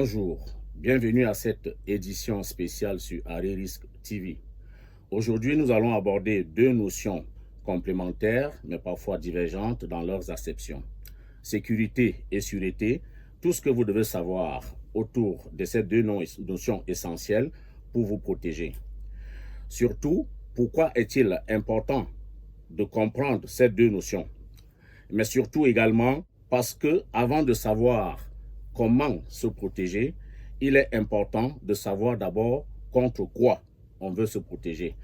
Bonjour, bienvenue à cette édition spéciale sur Aririsque TV. Aujourd'hui, nous allons aborder deux notions complémentaires, mais parfois divergentes dans leurs acceptions. Sécurité et sûreté, tout ce que vous devez savoir autour de ces deux notions essentielles pour vous protéger. Surtout, pourquoi est-il important de comprendre ces deux notions? Mais surtout également parce que avant de savoir comment se protéger, il est important de savoir d'abord contre quoi on veut se protéger.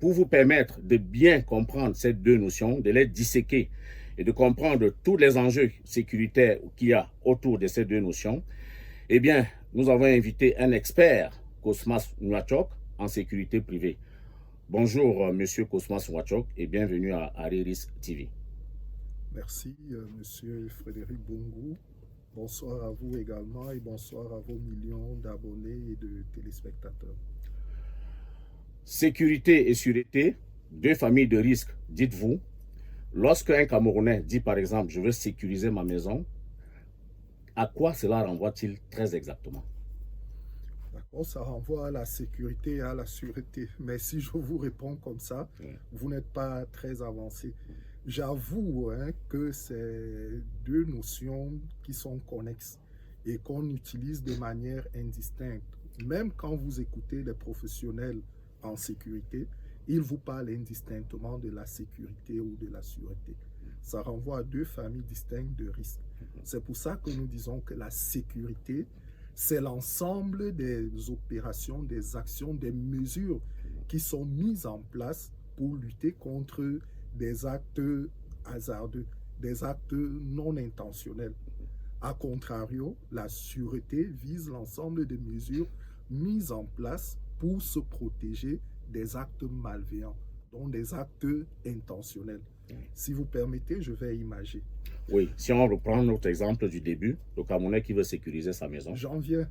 Pour vous permettre de bien comprendre ces deux notions, de les disséquer et de comprendre tous les enjeux sécuritaires qu'il y a autour de ces deux notions, eh bien, nous avons invité un expert, Cosmas Nwachok, en sécurité privée. Bonjour, monsieur Cosmas Nwachok, et bienvenue à Aririsque TV. Merci, monsieur Frédéric Bungou. Bonsoir à vous également et bonsoir à vos millions d'abonnés et de téléspectateurs. Sécurité et sûreté, deux familles de risques, dites-vous. Lorsqu'un Camerounais dit par exemple « je veux sécuriser ma maison », à quoi cela renvoie-t-il très exactement? D'accord, ça renvoie à la sécurité et à la sûreté. Mais si je vous réponds comme ça, vous n'êtes pas très avancé. J'avoue que c'est deux notions qui sont connexes et qu'on utilise de manière indistincte. Même quand vous écoutez les professionnels en sécurité, ils vous parlent indistinctement de la sécurité ou de la sûreté. Ça renvoie à deux familles distinctes de risques. C'est pour ça que nous disons que la sécurité, c'est l'ensemble des opérations, des actions, des mesures qui sont mises en place pour lutter contre des actes hasardeux, des actes non intentionnels. A contrario, la sûreté vise l'ensemble des mesures mises en place pour se protéger des actes malveillants, donc des actes intentionnels. Si vous permettez, je vais imager. Oui, si on reprend notre exemple du début, le Camerounais qui veut sécuriser sa maison. J'en viens.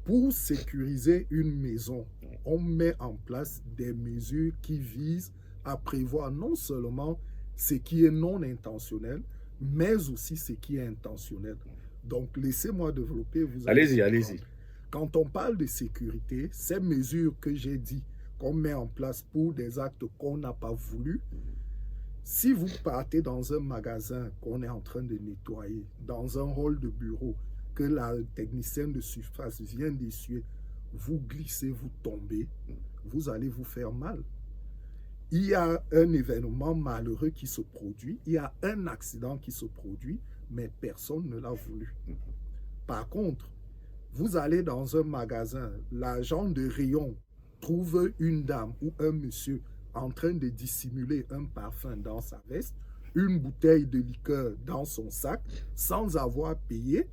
Pour sécuriser une maison, on met en place des mesures qui visent à prévoir non seulement ce qui est non intentionnel, mais aussi ce qui est intentionnel. Donc, laissez-moi développer. Allez-y, allez-y. Quand on parle de sécurité, ces mesures que j'ai dit qu'on met en place pour des actes qu'on n'a pas voulu, si vous partez dans un magasin qu'on est en train de nettoyer, dans un hall de bureau, que la technicienne de surface vient d'essuyer, vous glissez, vous tombez, vous allez vous faire mal. Il y a un événement malheureux qui se produit, il y a un accident qui se produit, mais personne ne l'a voulu. Par contre, vous allez dans un magasin, l'agent de rayon trouve une dame ou un monsieur en train de dissimuler un parfum dans sa veste, une bouteille de liqueur dans son sac, sans avoir payé.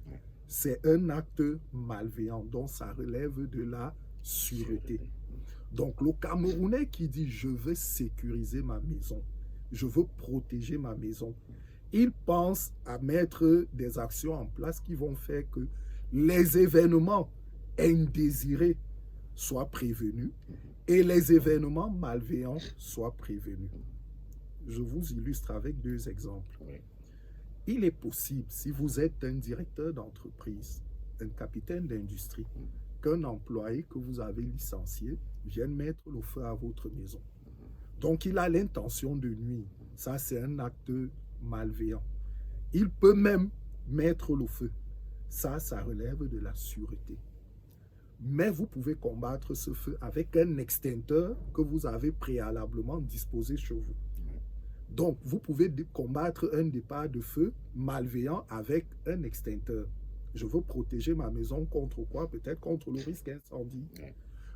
C'est un acte malveillant, donc ça relève de la sûreté. Donc le Camerounais qui dit « je veux sécuriser ma maison, je veux protéger ma maison », il pense à mettre des actions en place qui vont faire que les événements indésirés soient prévenus et les événements malveillants soient prévenus. Je vous illustre avec deux exemples. Il est possible, si vous êtes un directeur d'entreprise, un capitaine d'industrie, qu'un employé que vous avez licencié vienne mettre le feu à votre maison. Donc, il a l'intention de nuire. Ça, c'est un acte malveillant. Il peut même mettre le feu. Ça relève de la sûreté. Mais vous pouvez combattre ce feu avec un extincteur que vous avez préalablement disposé chez vous. Donc, vous pouvez combattre un départ de feu malveillant avec un extincteur. Je veux protéger ma maison contre quoi? Peut-être contre le risque incendie.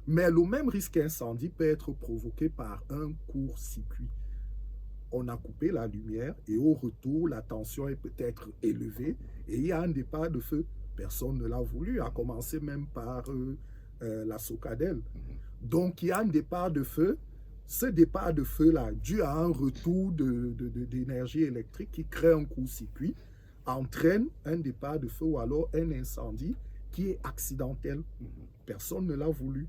Mais le même risque incendie peut être provoqué par un court-circuit. On a coupé la lumière et au retour, la tension est peut-être élevée et il y a un départ de feu. Personne ne l'a voulu, à commencer même par la Socadelle. Donc, il y a un départ de feu. Ce départ de feu-là, dû à un retour d'énergie électrique qui crée un court-circuit, entraîne un départ de feu ou alors un incendie qui est accidentel. Personne ne l'a voulu.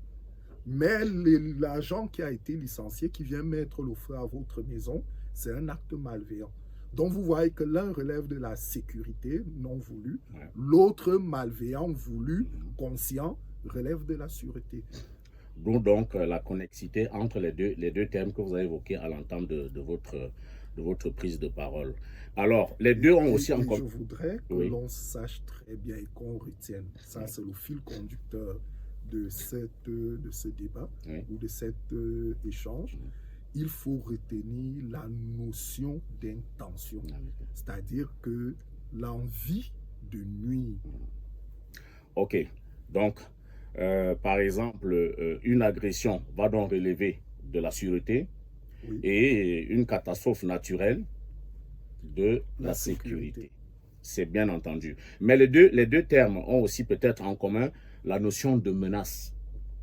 Mais l'agent qui a été licencié, qui vient mettre le feu à votre maison, c'est un acte malveillant. Donc vous voyez que l'un relève de la sécurité non voulue, Ouais. l'autre malveillant, voulu, conscient, relève de la sûreté. D'où donc la connexité entre les deux termes que vous avez évoqués à l'entame de votre prise de parole. Alors, les deux ont aussi Et en je commun. voudrais que Oui. l'on sache très bien et qu'on retienne, ça c'est le fil conducteur de ce débat Oui. ou de cet échange, il faut retenir la notion d'intention, c'est-à-dire que l'envie de nuire. Ok. Donc, par exemple, une agression va donc relever de la sûreté Oui. et une catastrophe naturelle de la La sécurité. sécurité. C'est bien entendu. Mais les deux termes ont aussi peut-être en commun la notion de menace.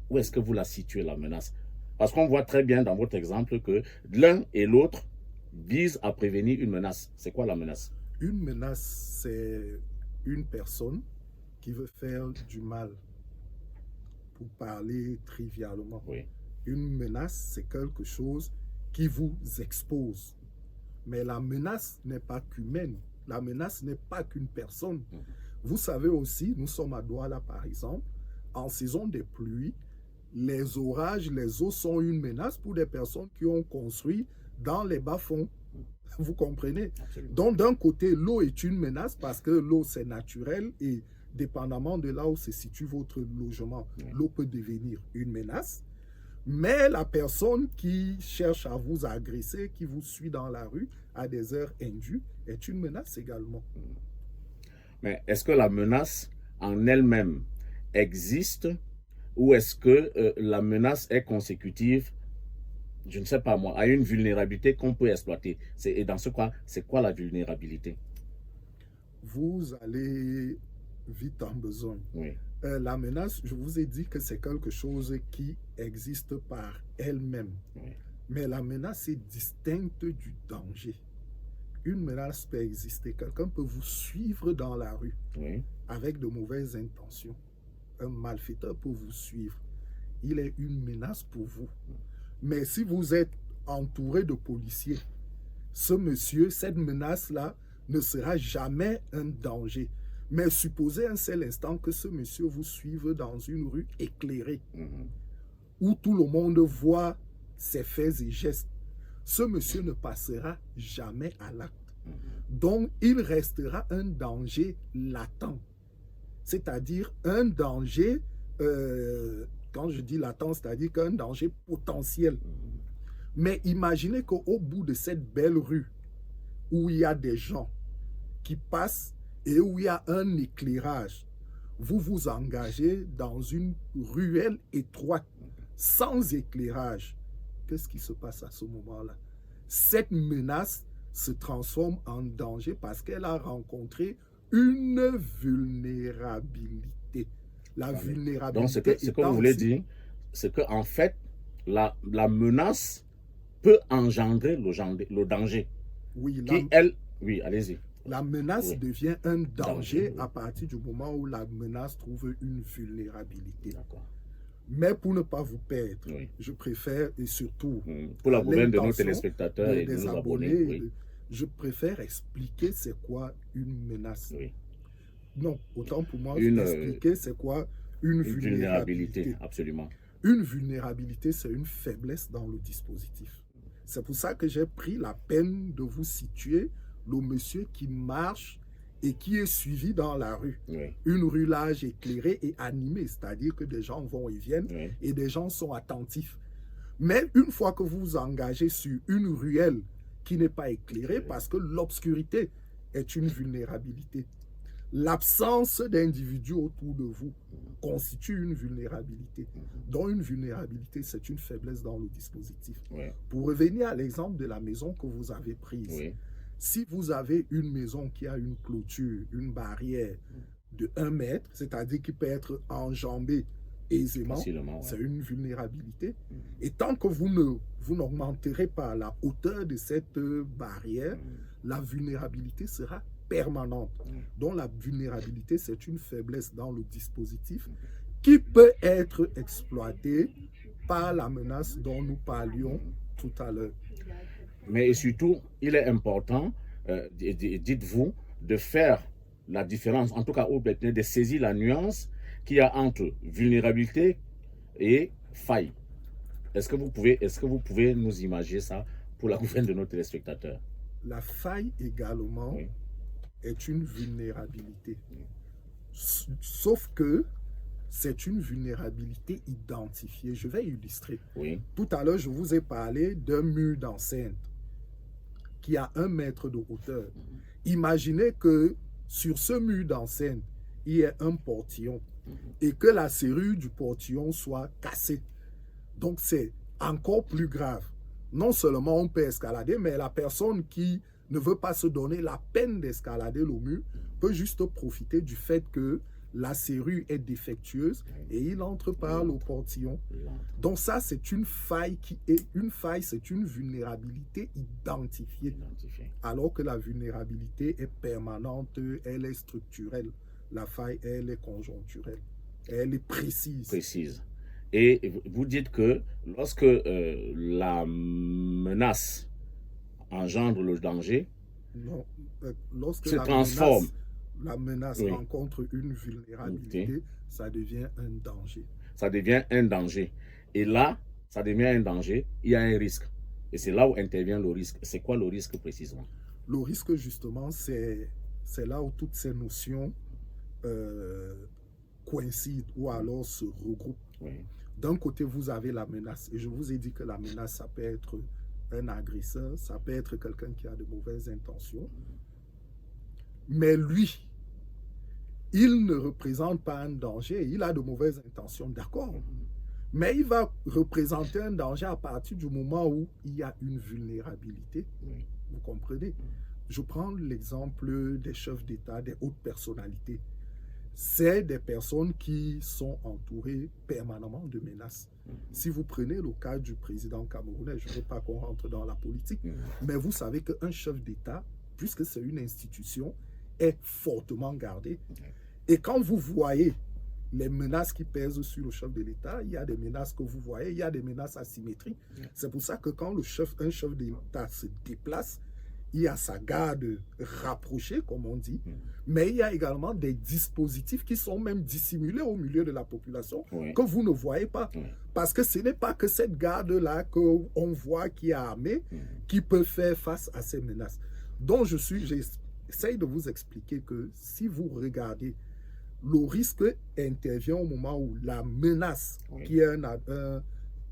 Où est-ce que vous la situez, la menace? Parce qu'on voit très bien dans votre exemple que l'un et l'autre visent à prévenir une menace. C'est quoi la menace? Une menace, c'est une personne qui veut faire du mal, pour parler trivialement. Oui. Une menace, c'est quelque chose qui vous expose. Mais la menace n'est pas qu'humaine. La menace n'est pas qu'une personne. Vous savez aussi, nous sommes à Douala par exemple, en saison des pluies, les orages, les eaux sont une menace pour des personnes qui ont construit dans les bas-fonds. Vous comprenez? Absolument. Donc d'un côté, l'eau est une menace parce que l'eau c'est naturel et dépendamment de là où se situe votre logement, l'eau peut devenir une menace. Mais la personne qui cherche à vous agresser, qui vous suit dans la rue à des heures indues, est une menace également. Mais est-ce que la menace en elle-même existe ou est-ce que la menace est consécutive, je ne sais pas moi, à une vulnérabilité qu'on peut exploiter? Et dans ce cas, c'est quoi la vulnérabilité? Vous allez vite en besoin. Oui. La menace, je vous ai dit que c'est quelque chose qui existe par elle-même. Oui. Mais la menace est distincte du danger. Une menace peut exister. Quelqu'un peut vous suivre dans la rue Oui. avec de mauvaises intentions. Un malfaiteur peut vous suivre. Il est une menace pour vous. Mais si vous êtes entouré de policiers, ce monsieur, cette menace-là ne sera jamais un danger. Mais supposez un seul instant que ce monsieur vous suive dans une rue éclairée, où tout le monde voit ses faits et gestes. Ce monsieur ne passera jamais à l'acte. Donc, il restera un danger latent. C'est-à-dire un danger, quand je dis latent, c'est-à-dire qu'un danger potentiel. Mais imaginez qu'au bout de cette belle rue, où il y a des gens qui passent et où il y a un éclairage, vous vous engagez dans une ruelle étroite, sans éclairage. Qu'est-ce qui se passe à ce moment-là? Cette menace se transforme en danger parce qu'elle a rencontré une vulnérabilité. La vulnérabilité. Donc, ce que vous voulez dire, c'est qu'en fait, la menace peut engendrer le danger. Oui, oui, allez-y. La menace devient un danger oui. à partir du moment où la menace trouve une vulnérabilité. D'accord. Mais pour ne pas vous perdre, Oui. je préfère, et surtout pour la gouverne de nos téléspectateurs et de nos abonnés, oui. Je préfère expliquer c'est quoi une menace. Oui. Non, autant pour moi, expliquer c'est quoi une vulnérabilité. Absolument. Une vulnérabilité, c'est une faiblesse dans le dispositif. C'est pour ça que j'ai pris la peine de vous situer le monsieur qui marche et qui est suivi dans la rue. Oui. Une rue large, éclairée et animée, c'est-à-dire que des gens vont et viennent et des gens sont attentifs. Mais une fois que vous vous engagez sur une ruelle qui n'est pas éclairée, parce que l'obscurité est une vulnérabilité, l'absence d'individus autour de vous constitue une vulnérabilité. Donc une vulnérabilité, c'est une faiblesse dans le dispositif. Oui. Pour revenir à l'exemple de la maison que vous avez prise, si vous avez une maison qui a une clôture, une barrière de 1 mètre, c'est-à-dire qui peut être enjambée aisément, c'est une vulnérabilité. Et tant que vous n'augmenterez pas la hauteur de cette barrière, la vulnérabilité sera permanente. Donc la vulnérabilité, c'est une faiblesse dans le dispositif qui peut être exploitée par la menace dont nous parlions tout à l'heure. Mais surtout, il est important dites-vous, de faire la différence, en tout cas, ou bien de saisir la nuance qu'il y a entre vulnérabilité et faille. Est-ce que vous pouvez nous imaginer ça pour la gouverne de nos téléspectateurs? La faille également Oui. est une vulnérabilité. Sauf que c'est une vulnérabilité identifiée. Je vais illustrer. Oui. Tout à l'heure, je vous ai parlé d'un mur d'enceinte qui a 1 mètre de hauteur. Imaginez que sur ce mur d'enceinte, il y ait un portillon et que la serrure du portillon soit cassée. Donc, c'est encore plus grave. Non seulement on peut escalader, mais la personne qui ne veut pas se donner la peine d'escalader le mur peut juste profiter du fait que la serrure est défectueuse et il entre par le portillon. Donc ça, c'est une faille qui est une faille, c'est une vulnérabilité identifiée. Alors que la vulnérabilité est permanente, elle est structurelle. La faille, elle est conjoncturelle. Elle est précise. Et vous dites que lorsque la menace engendre le danger, non, lorsque se transforme. La menace rencontre une vulnérabilité, ça devient un danger. Ça devient un danger. Et là, ça devient un danger, il y a un risque. Et c'est là où intervient le risque. C'est quoi le risque précisément? Le risque, justement, c'est là où toutes ces notions coïncident ou alors se regroupent. Oui. D'un côté, vous avez la menace. Et je vous ai dit que la menace, ça peut être un agresseur, ça peut être quelqu'un qui a de mauvaises intentions. Mais lui, il ne représente pas un danger, il a de mauvaises intentions, d'accord. Mais il va représenter un danger à partir du moment où il y a une vulnérabilité. Vous comprenez? Je prends l'exemple des chefs d'État, des hautes personnalités. C'est des personnes qui sont entourées permanemment de menaces. Si vous prenez le cas du président camerounais, je ne veux pas qu'on rentre dans la politique, mais vous savez qu'un chef d'État, puisque c'est une institution, est fortement gardé. Et quand vous voyez les menaces qui pèsent sur le chef de l'État, il y a des menaces que vous voyez, il y a des menaces asymétriques. C'est pour ça que quand un chef d'État se déplace, il y a sa garde rapprochée, comme on dit, mais il y a également des dispositifs qui sont même dissimulés au milieu de la population, que vous ne voyez pas. Parce que ce n'est pas que cette garde-là qu'on voit qui est armée, qui peut faire face à ces menaces. Donc, j'essaye de vous expliquer que si vous regardez, le risque intervient au moment où la menace, qui est un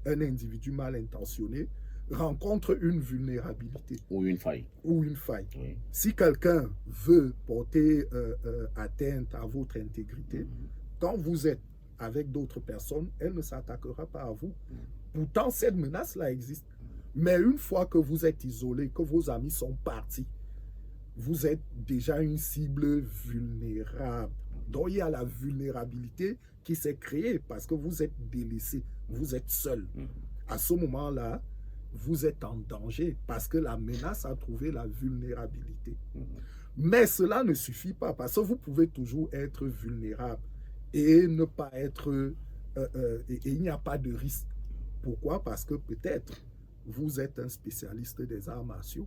individu mal intentionné, rencontre une vulnérabilité. Ou une faille. Si quelqu'un veut porter atteinte à votre intégrité, quand vous êtes avec d'autres personnes, elle ne s'attaquera pas à vous. Pourtant, cette menace-là existe. Mais une fois que vous êtes isolé, que vos amis sont partis, vous êtes déjà une cible vulnérable. Donc, il y a la vulnérabilité qui s'est créée parce que vous êtes délaissé, vous êtes seul. À ce moment-là, vous êtes en danger parce que la menace a trouvé la vulnérabilité. Mais cela ne suffit pas parce que vous pouvez toujours être vulnérable et ne pas être... et il n'y a pas de risque. Pourquoi? Parce que peut-être vous êtes un spécialiste des arts martiaux.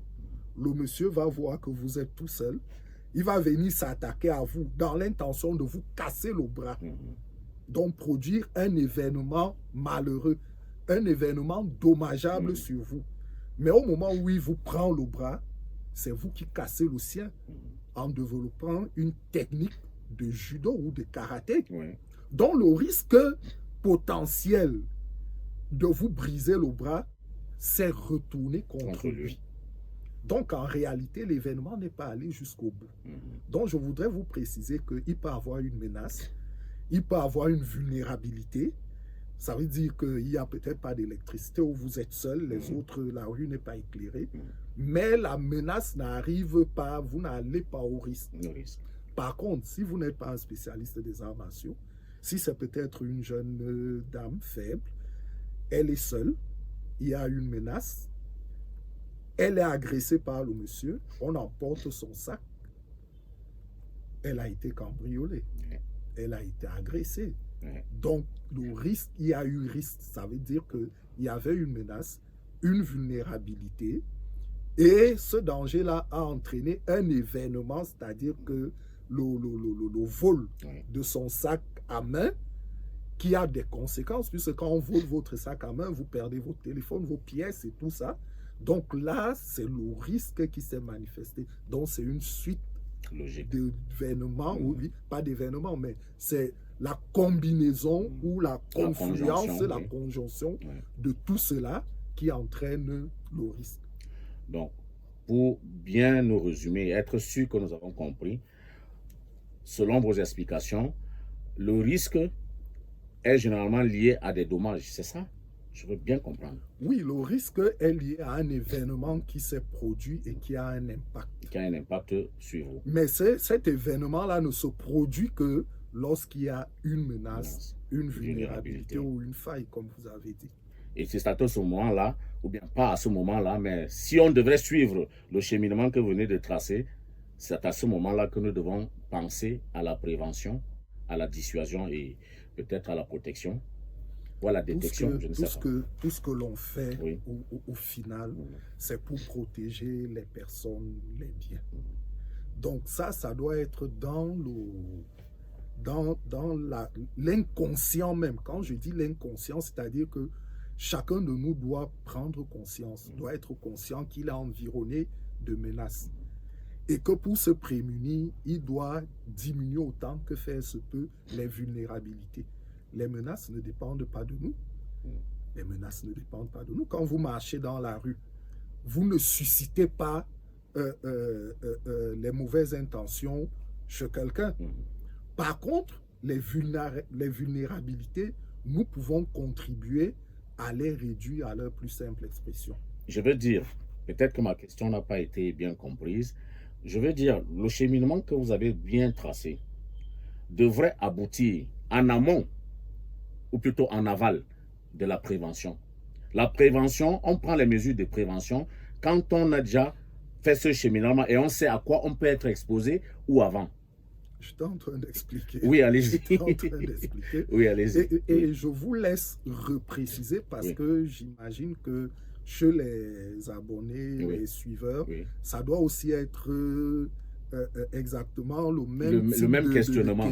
Le monsieur va voir que vous êtes tout seul. Il va venir s'attaquer à vous dans l'intention de vous casser le bras. Donc produire un événement malheureux, un événement dommageable sur vous. Mais au moment où il vous prend le bras, c'est vous qui cassez le sien en développant une technique de judo ou de karaté. Donc le risque potentiel de vous briser le bras, c'est retourné contre lui. Donc en réalité, l'événement n'est pas allé jusqu'au bout. Donc je voudrais vous préciser qu'il peut avoir une menace, il peut avoir une vulnérabilité. Ça veut dire qu'il n'y a peut-être pas d'électricité où vous êtes seul, les autres, la rue n'est pas éclairée. Mais la menace n'arrive pas, vous n'allez pas au risque. Par contre, si vous n'êtes pas un spécialiste des arts martiaux, si c'est peut-être une jeune dame faible, elle est seule, il y a une menace, elle est agressée par le monsieur, on emporte son sac, elle a été cambriolée, elle a été agressée. Donc, le risque, il y a eu risque, ça veut dire qu'il y avait une menace, une vulnérabilité, Et ce danger-là a entraîné un événement, c'est-à-dire que le vol de son sac à main, qui a des conséquences, puisque quand on vole votre sac à main, vous perdez votre téléphone, vos pièces et tout ça. Donc là, c'est le risque qui s'est manifesté. Donc c'est une suite d'événements, oui, pas d'événements, mais c'est la combinaison ou la confluence, la conjonction de tout cela qui entraîne le risque. Donc, pour bien nous résumer, être sûr que nous avons compris, selon vos explications, le risque est généralement lié à des dommages, c'est ça? Je veux bien comprendre. Oui, le risque est lié à un événement qui s'est produit et qui a un impact. Qui a un impact sur vous. Mais cet événement-là ne se produit que lorsqu'il y a une menace, une vulnérabilité ou une faille, comme vous avez dit. Et c'est à ce moment-là, ou bien pas à ce moment-là, mais si on devrait suivre le cheminement que vous venez de tracer, c'est à ce moment-là que nous devons penser à la prévention, à la dissuasion et peut-être à la protection ou à la détection, je ne sais pas. Tout ce que l'on fait au final, c'est pour protéger les personnes, les biens. Donc ça doit être dans l'inconscient même. Quand je dis l'inconscient, c'est-à-dire que chacun de nous doit prendre conscience, doit être conscient qu'il est environné de menaces. Et que pour se prémunir, il doit diminuer autant que faire se peut les vulnérabilités. Les menaces ne dépendent pas de nous. Les menaces ne dépendent pas de nous. Quand vous marchez dans la rue, vous ne suscitez pas les mauvaises intentions chez quelqu'un. Par contre, les vulnérabilités, nous pouvons contribuer à les réduire à leur plus simple expression. Je veux dire, peut-être que ma question n'a pas été bien comprise, je veux dire, le cheminement que vous avez bien tracé devrait aboutir en amont, ou plutôt en aval, de la prévention. La prévention, on prend les mesures de prévention quand on a déjà fait ce cheminement et on sait à quoi on peut être exposé ou avant. Je suis en train d'expliquer. Oui, allez-y. Je suis en train d'expliquer. Oui, allez-y. Et je vous laisse repréciser parce que j'imagine que chez les abonnés, les suiveurs, ça doit aussi être exactement le même questionnement.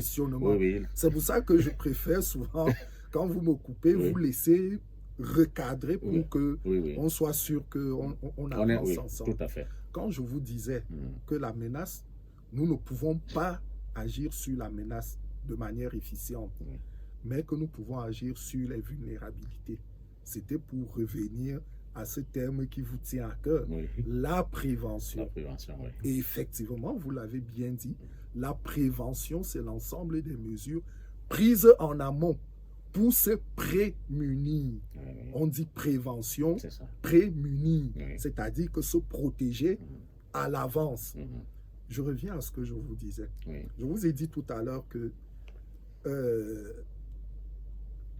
C'est pour ça que je préfère souvent, quand vous me coupez, vous laisser recadrer pour que on soit sûr qu'on avance ensemble. Tout à fait. Quand je vous disais que la menace, nous ne pouvons pas agir sur la menace de manière efficiente, mais que nous pouvons agir sur les vulnérabilités. C'était pour revenir à ce terme qui vous tient à cœur, la prévention. La prévention, oui. Et effectivement, vous l'avez bien dit, la prévention, c'est l'ensemble des mesures prises en amont pour se prémunir. On dit prévention, prémunir, c'est-à-dire que se protéger à l'avance. Je reviens à ce que je vous disais. Je vous ai dit tout à l'heure que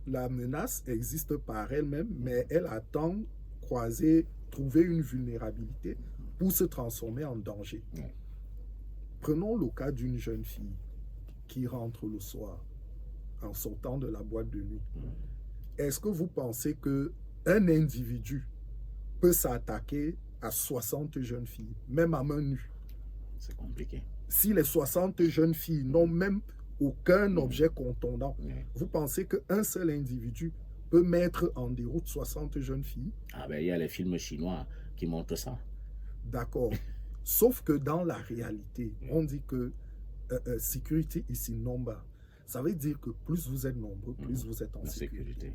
la menace existe par elle-même, mais elle attend trouver une vulnérabilité pour se transformer en danger. Prenons le cas d'une jeune fille qui rentre le soir en sortant de la boîte de nuit. Est-ce que vous pensez qu'un individu peut s'attaquer à 60 jeunes filles, même à main nue? C'est compliqué. Si les 60 jeunes filles n'ont même aucun objet contondant, vous pensez qu'un seul individu peut mettre en déroute 60 jeunes filles? Ah ben, il y a les films chinois qui montrent ça. D'accord. Sauf que dans la réalité, on dit que sécurité is in number. Ça veut dire que plus vous êtes nombreux, plus vous êtes en sécurité.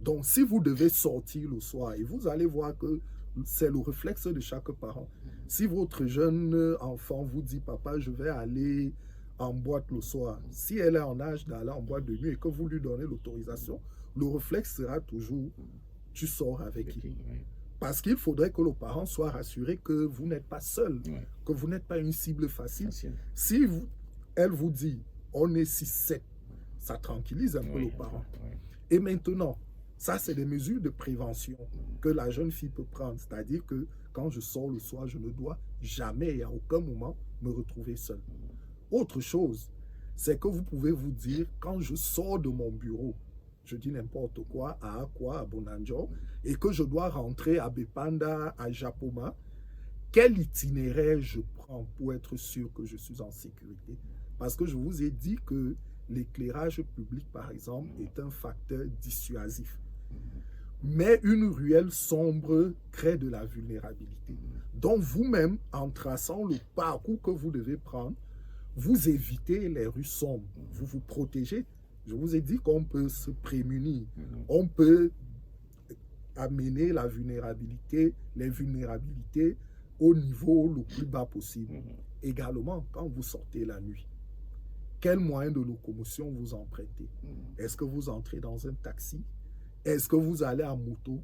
Donc, si vous devez sortir le soir, et vous allez voir que c'est le réflexe de chaque parent. Si votre jeune enfant vous dit, papa, je vais aller en boîte le soir, si elle est en âge d'aller en boîte de nuit et que vous lui donnez l'autorisation, le réflexe sera toujours, tu sors avec qui? Parce qu'il faudrait que le parent soit rassuré que vous n'êtes pas seul, que vous n'êtes pas une cible facile. Si elle vous dit, on est 6-7, ça tranquillise un peu le parent. Et maintenant, ça, c'est des mesures de prévention que la jeune fille peut prendre. C'est-à-dire que quand je sors le soir, je ne dois jamais et à aucun moment me retrouver seul. Autre chose, c'est que vous pouvez vous dire, quand je sors de mon bureau, je dis n'importe quoi, à Akwa, à Bonanjo, et que je dois rentrer à Bepanda, à Japoma, quel itinéraire je prends pour être sûr que je suis en sécurité? Parce que je vous ai dit que l'éclairage public, par exemple, est un facteur dissuasif. Mais une ruelle sombre crée de la vulnérabilité. Donc vous-même, en traçant le parcours que vous devez prendre, vous évitez les rues sombres, vous vous protégez. Je vous ai dit qu'on peut se prémunir, on peut amener la vulnérabilité, les vulnérabilités au niveau le plus bas possible. Également, quand vous sortez la nuit, quel moyen de locomotion vous empruntez? Est-ce que vous entrez dans un taxi? Est-ce que vous allez en moto?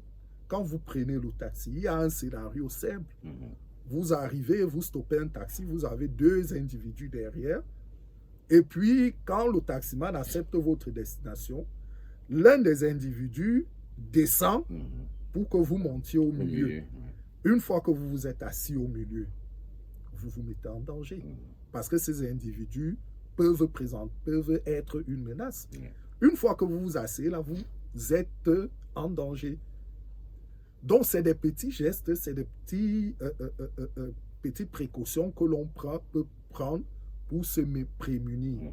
Quand vous prenez le taxi, il y a un scénario simple. Vous arrivez, vous stoppez un taxi, vous avez deux individus derrière. Et puis, quand le taximan accepte votre destination, l'un des individus descend pour que vous montiez au milieu. Une fois que vous vous êtes assis au milieu, vous vous mettez en danger. Parce que ces individus peuvent être une menace. Une fois que vous vous asseyez là, vous êtes en danger. Donc, c'est des petits gestes, c'est des petites précautions que l'on peut prendre pour se prémunir.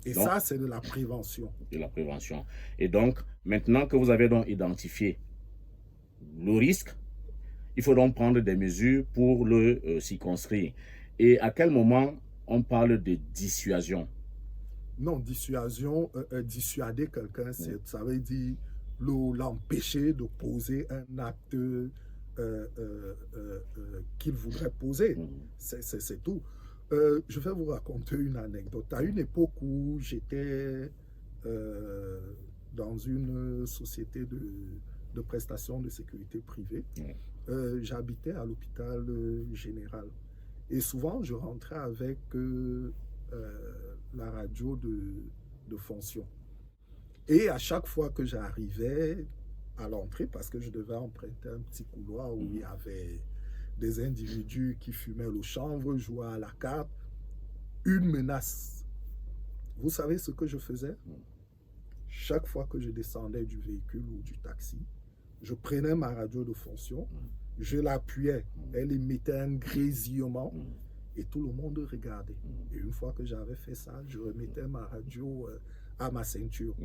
Et donc, ça, c'est de la prévention. De la prévention. Et donc, maintenant que vous avez donc identifié le risque, il faut donc prendre des mesures pour le circonscrire. Et à quel moment on parle de dissuasion? Non, dissuasion, dissuader quelqu'un, ça veut dire l'empêcher de poser un acte qu'il voudrait poser. C'est tout. Je vais vous raconter une anecdote. À une époque où j'étais dans une société de prestations de sécurité privée, j'habitais à l'hôpital général. Et souvent, je rentrais avec la radio de fonction. Et à chaque fois que j'arrivais à l'entrée, parce que je devais emprunter un petit couloir où il y avait des individus qui fumaient le chanvre, jouaient à la carte, une menace. Vous savez ce que je faisais? Chaque fois que je descendais du véhicule ou du taxi, je prenais ma radio de fonction, je l'appuyais, elle émettait un grésillement et tout le monde regardait. Et une fois que j'avais fait ça, je remettais ma radio à ma ceinture.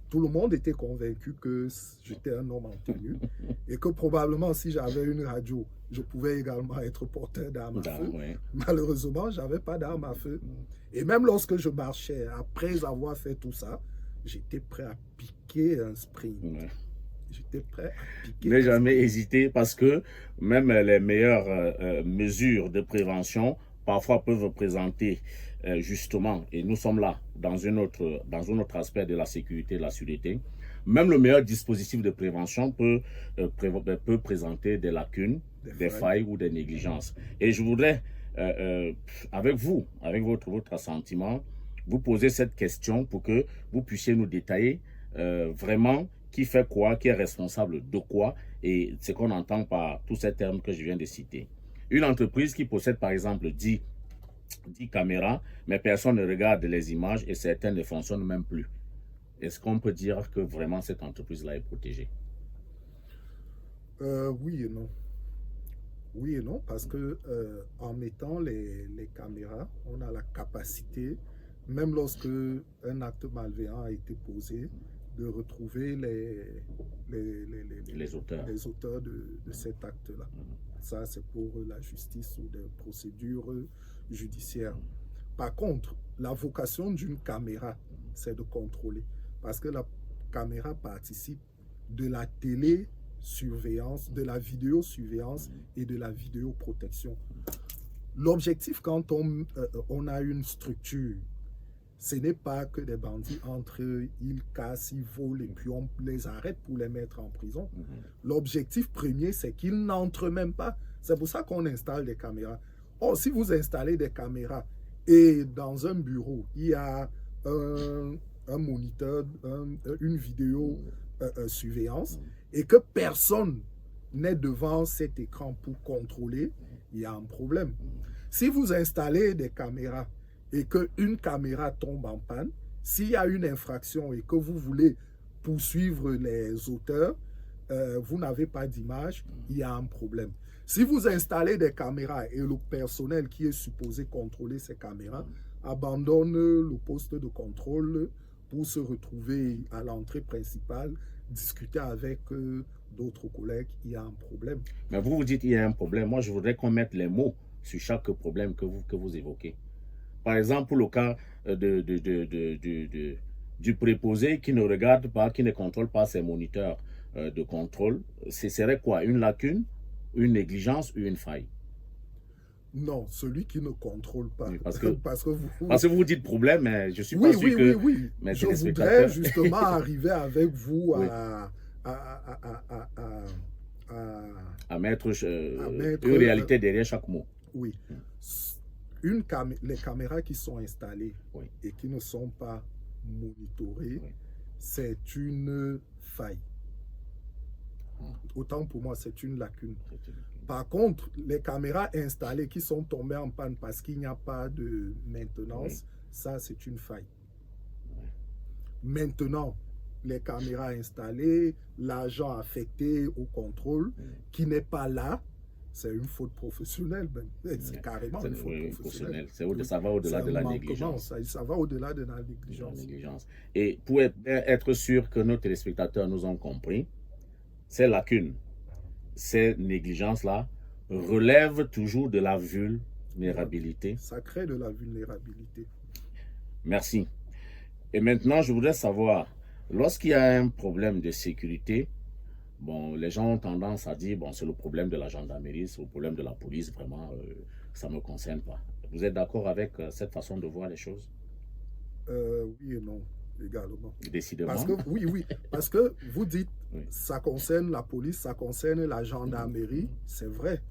Tout le monde était convaincu que j'étais un homme en tenue et que probablement si j'avais une radio, je pouvais également être porteur d'armes à feu. Malheureusement, je n'avais pas d'armes à feu. Et même lorsque je marchais, après avoir fait tout ça, j'étais prêt à piquer un sprint. J'étais prêt à piquer. Ne jamais hésiter parce que même les meilleures mesures de prévention parfois peuvent présenter justement, et nous sommes là dans un autre aspect de la sécurité et de la sûreté, même le meilleur dispositif de prévention peut présenter des lacunes, des failles ou des négligences. Et je voudrais, avec vous, avec votre assentiment, vous poser cette question pour que vous puissiez nous détailler vraiment qui fait quoi, qui est responsable de quoi, et ce qu'on entend par tous ces termes que je viens de citer. Une entreprise qui possède par exemple 10 caméras, mais personne ne regarde les images et certaines ne fonctionnent même plus. Est-ce qu'on peut dire que vraiment cette entreprise-là est protégée? Oui et non. Oui et non, parce que en mettant les caméras, on a la capacité, même lorsque un acte malveillant a été posé, de retrouver les auteurs de cet acte-là. Ça, c'est pour la justice ou des procédures judiciaires. Par contre, la vocation d'une caméra, c'est de contrôler. Parce que la caméra participe de la télésurveillance, de la vidéosurveillance et de la vidéoprotection. L'objectif, quand on a une structure, ce n'est pas que des bandits entrent, ils cassent, ils volent et puis on les arrête pour les mettre en prison. L'objectif premier, c'est qu'ils n'entrent même pas. C'est pour ça qu'on installe des caméras. Or, si vous installez des caméras et dans un bureau, il y a un moniteur, une vidéo surveillance et que personne n'est devant cet écran pour contrôler, il y a un problème. Si vous installez des caméras et qu'une caméra tombe en panne, s'il y a une infraction et que vous voulez poursuivre les auteurs, vous n'avez pas d'image, il y a un problème. Si vous installez des caméras et le personnel qui est supposé contrôler ces caméras abandonne le poste de contrôle pour se retrouver à l'entrée principale, discuter avec d'autres collègues, il y a un problème. Mais vous dites qu'il y a un problème. Moi, je voudrais qu'on mette les mots sur chaque problème que vous évoquez. Par exemple, pour le cas du préposé qui ne regarde pas, qui ne contrôle pas ses moniteurs de contrôle, ce serait quoi? Une lacune, une négligence ou une faille? Non, celui qui ne contrôle pas. Oui, parce que parce que vous dites problème, mais je suis pas sûr que... Oui. Mais je voudrais justement arriver avec vous oui. à mettre une réalité derrière chaque mot. Oui. Les caméras qui sont installées et qui ne sont pas monitorées, c'est une faille. Autant pour moi, c'est une lacune. Par contre, les caméras installées qui sont tombées en panne parce qu'il n'y a pas de maintenance, ça, c'est une faille. Maintenant, les caméras installées, l'agent affecté au contrôle qui n'est pas là, c'est une faute professionnelle. C'est carrément une faute professionnelle. Ça va au-delà de la négligence. Ça va au-delà de la négligence. Et pour être sûr que nos téléspectateurs nous ont compris, ces lacunes, ces négligences-là relèvent toujours de la vulnérabilité. Ça crée de la vulnérabilité. Merci. Et maintenant, je voudrais savoir, lorsqu'il y a un problème de sécurité, bon, les gens ont tendance à dire, bon, c'est le problème de la gendarmerie, c'est le problème de la police, vraiment, ça ne me concerne pas. Vous êtes d'accord avec cette façon de voir les choses? Oui et non, également. Décidément. Parce que, oui, parce que vous dites, ça concerne la police, ça concerne la gendarmerie, c'est vrai.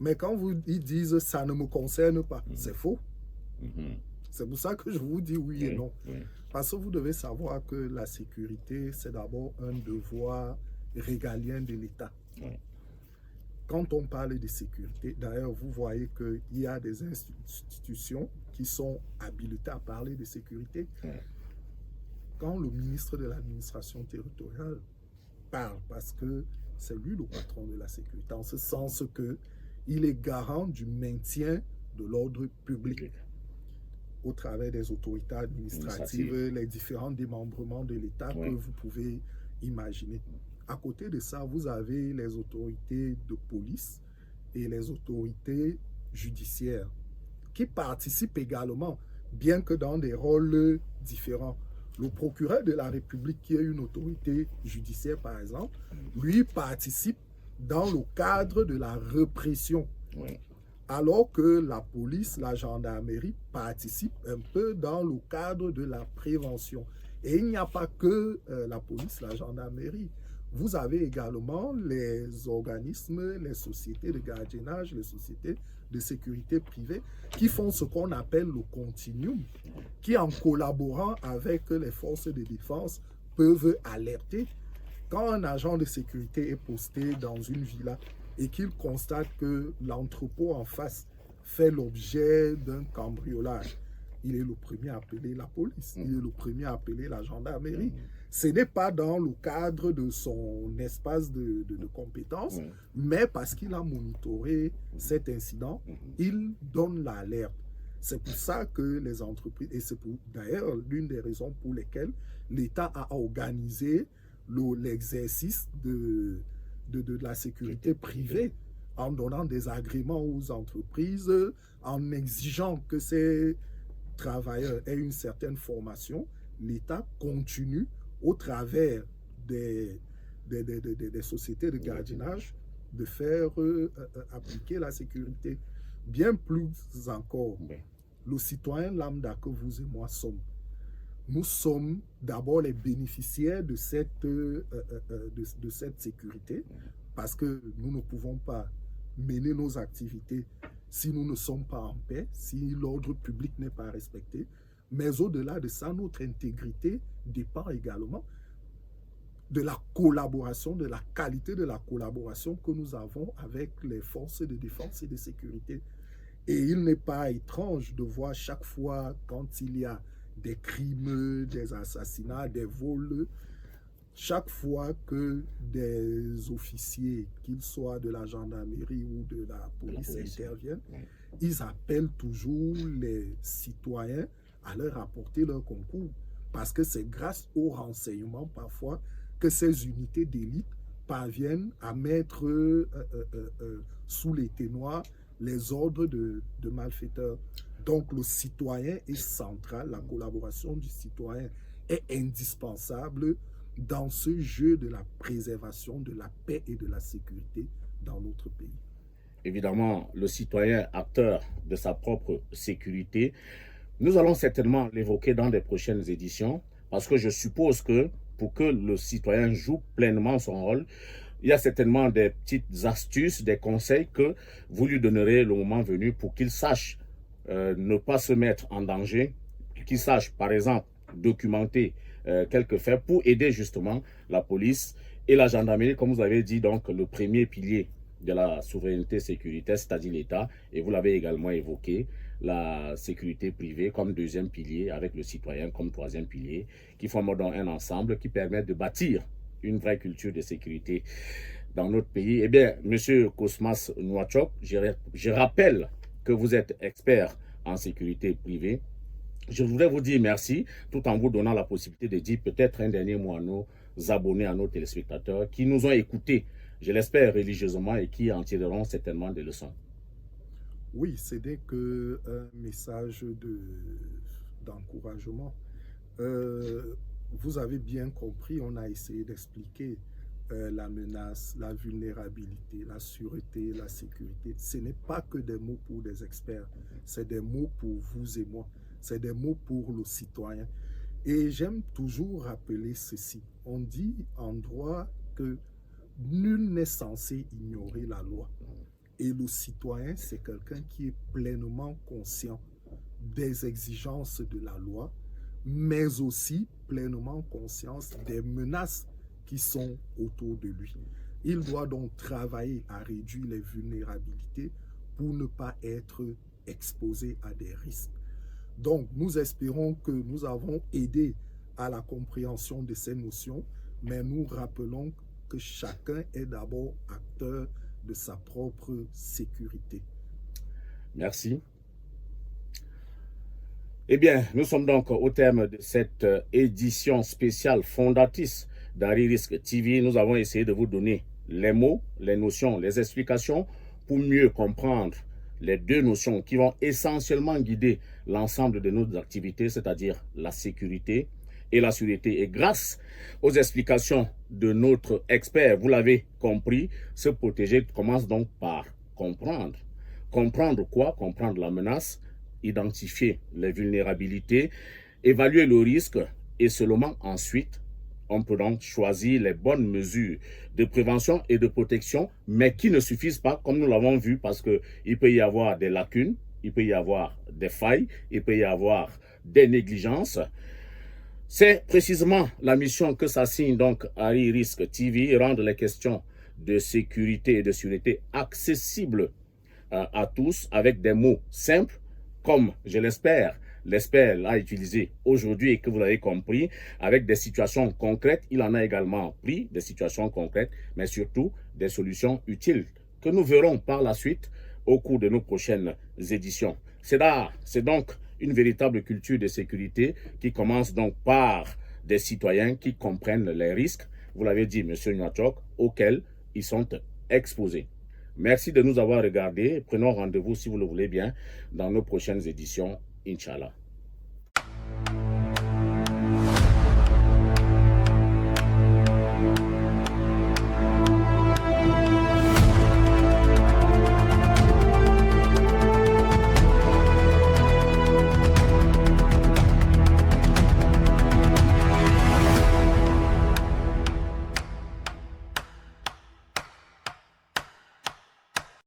Mais quand ils disent, ça ne me concerne pas, c'est faux. C'est pour ça que je vous dis oui et non. Parce que vous devez savoir que la sécurité, c'est d'abord un devoir régalien de l'État. Quand on parle de sécurité, d'ailleurs, vous voyez qu'il y a des institutions qui sont habilitées à parler de sécurité. Quand le ministre de l'administration territoriale parle, parce que c'est lui le patron de la sécurité, en ce sens qu'il est garant du maintien de l'ordre public au travers des autorités administratives, les différents démembrements de l'État que vous pouvez imaginer. À côté de ça, vous avez les autorités de police et les autorités judiciaires qui participent également, bien que dans des rôles différents. Le procureur de la République, qui est une autorité judiciaire par exemple, lui participe dans le cadre de la répression. Alors que la police, la gendarmerie participent un peu dans le cadre de la prévention. Et il n'y a pas que la police, la gendarmerie. Vous avez également les organismes, les sociétés de gardiennage, les sociétés de sécurité privée qui font ce qu'on appelle le continuum, qui en collaborant avec les forces de défense peuvent alerter. Quand un agent de sécurité est posté dans une villa et qu'il constate que l'entrepôt en face fait l'objet d'un cambriolage, il est le premier à appeler la police, il est le premier à appeler la gendarmerie. Ce n'est pas dans le cadre de son espace de compétences, mais parce qu'il a monitoré cet incident, il donne l'alerte. C'est pour ça que les entreprises, et c'est d'ailleurs l'une des raisons pour lesquelles l'État a organisé l'exercice de la sécurité privée en donnant des agréments aux entreprises, en exigeant que ces travailleurs aient une certaine formation. L'État continue au travers des sociétés de gardiennage de faire appliquer la sécurité. Bien plus encore, le citoyen lambda que vous et moi sommes, nous sommes d'abord les bénéficiaires de cette sécurité parce que nous ne pouvons pas mener nos activités si nous ne sommes pas en paix, si l'ordre public n'est pas respecté. Mais au-delà de ça, notre intégrité dépend également de la collaboration, de la qualité de la collaboration que nous avons avec les forces de défense et de sécurité. Et il n'est pas étrange de voir chaque fois quand il y a des crimes, des assassinats, des vols, chaque fois que des officiers, qu'ils soient de la gendarmerie ou de la police interviennent, ils appellent toujours les citoyens à leur apporter leur concours. Parce que c'est grâce aux renseignements parfois que ces unités d'élite parviennent à mettre sous les ténoirs les ordres de malfaiteurs. Donc le citoyen est central, la collaboration du citoyen est indispensable dans ce jeu de la préservation de la paix et de la sécurité dans notre pays. Évidemment, le citoyen acteur de sa propre sécurité. Nous allons certainement l'évoquer dans des prochaines éditions, parce que je suppose que pour que le citoyen joue pleinement son rôle, il y a certainement des petites astuces, des conseils que vous lui donnerez le moment venu pour qu'il sache ne pas se mettre en danger, qu'il sache par exemple documenter quelques faits pour aider justement la police et la gendarmerie, comme vous avez dit, donc le premier pilier de la souveraineté sécuritaire, c'est-à-dire l'État, et vous l'avez également évoqué, la sécurité privée comme deuxième pilier, avec le citoyen comme troisième pilier, qui forment donc un ensemble qui permet de bâtir une vraie culture de sécurité dans notre pays. Eh bien, Monsieur Cosmas Nwachok, je rappelle que vous êtes expert en sécurité privée. Je voudrais vous dire merci, tout en vous donnant la possibilité de dire peut-être un dernier mot à nos abonnés, à nos téléspectateurs qui nous ont écoutés, je l'espère religieusement, et qui en tireront certainement des leçons. Oui, c'est dès que un message d'encouragement. Vous avez bien compris, on a essayé d'expliquer la menace, la vulnérabilité, la sûreté, la sécurité. Ce n'est pas que des mots pour des experts, c'est des mots pour vous et moi, c'est des mots pour le citoyen. Et j'aime toujours rappeler ceci. On dit en droit que nul n'est censé ignorer la loi. Et le citoyen, c'est quelqu'un qui est pleinement conscient des exigences de la loi, mais aussi pleinement conscient des menaces qui sont autour de lui. Il doit donc travailler à réduire les vulnérabilités pour ne pas être exposé à des risques. Donc, nous espérons que nous avons aidé à la compréhension de ces notions, mais nous rappelons que chacun est d'abord acteur de sa propre sécurité. Merci. Eh bien, nous sommes donc au terme de cette édition spéciale fondatrice d'Aririsque TV. Nous avons essayé de vous donner les mots, les notions, les explications pour mieux comprendre les deux notions qui vont essentiellement guider l'ensemble de nos activités, c'est-à-dire la sécurité et la sûreté. Et grâce aux explications de notre expert, vous l'avez compris, se protéger commence donc par comprendre. Comprendre quoi? Comprendre la menace, identifier les vulnérabilités, évaluer le risque et seulement ensuite, on peut donc choisir les bonnes mesures de prévention et de protection, mais qui ne suffisent pas, comme nous l'avons vu, parce qu'il peut y avoir des lacunes, il peut y avoir des failles, il peut y avoir des négligences. C'est précisément la mission que s'assigne donc Aririsque TV, rendre les questions de sécurité et de sûreté accessibles à tous avec des mots simples, comme je l'espère, l'expert l'a utilisé aujourd'hui et que vous l'avez compris, avec des situations concrètes. Il en a également pris des situations concrètes, mais surtout des solutions utiles que nous verrons par la suite au cours de nos prochaines éditions. C'est donc une véritable culture de sécurité qui commence donc par des citoyens qui comprennent les risques, vous l'avez dit, M. Nwachok, auxquels ils sont exposés. Merci de nous avoir regardés. Prenons rendez-vous, si vous le voulez bien, dans nos prochaines éditions, Inch'Allah.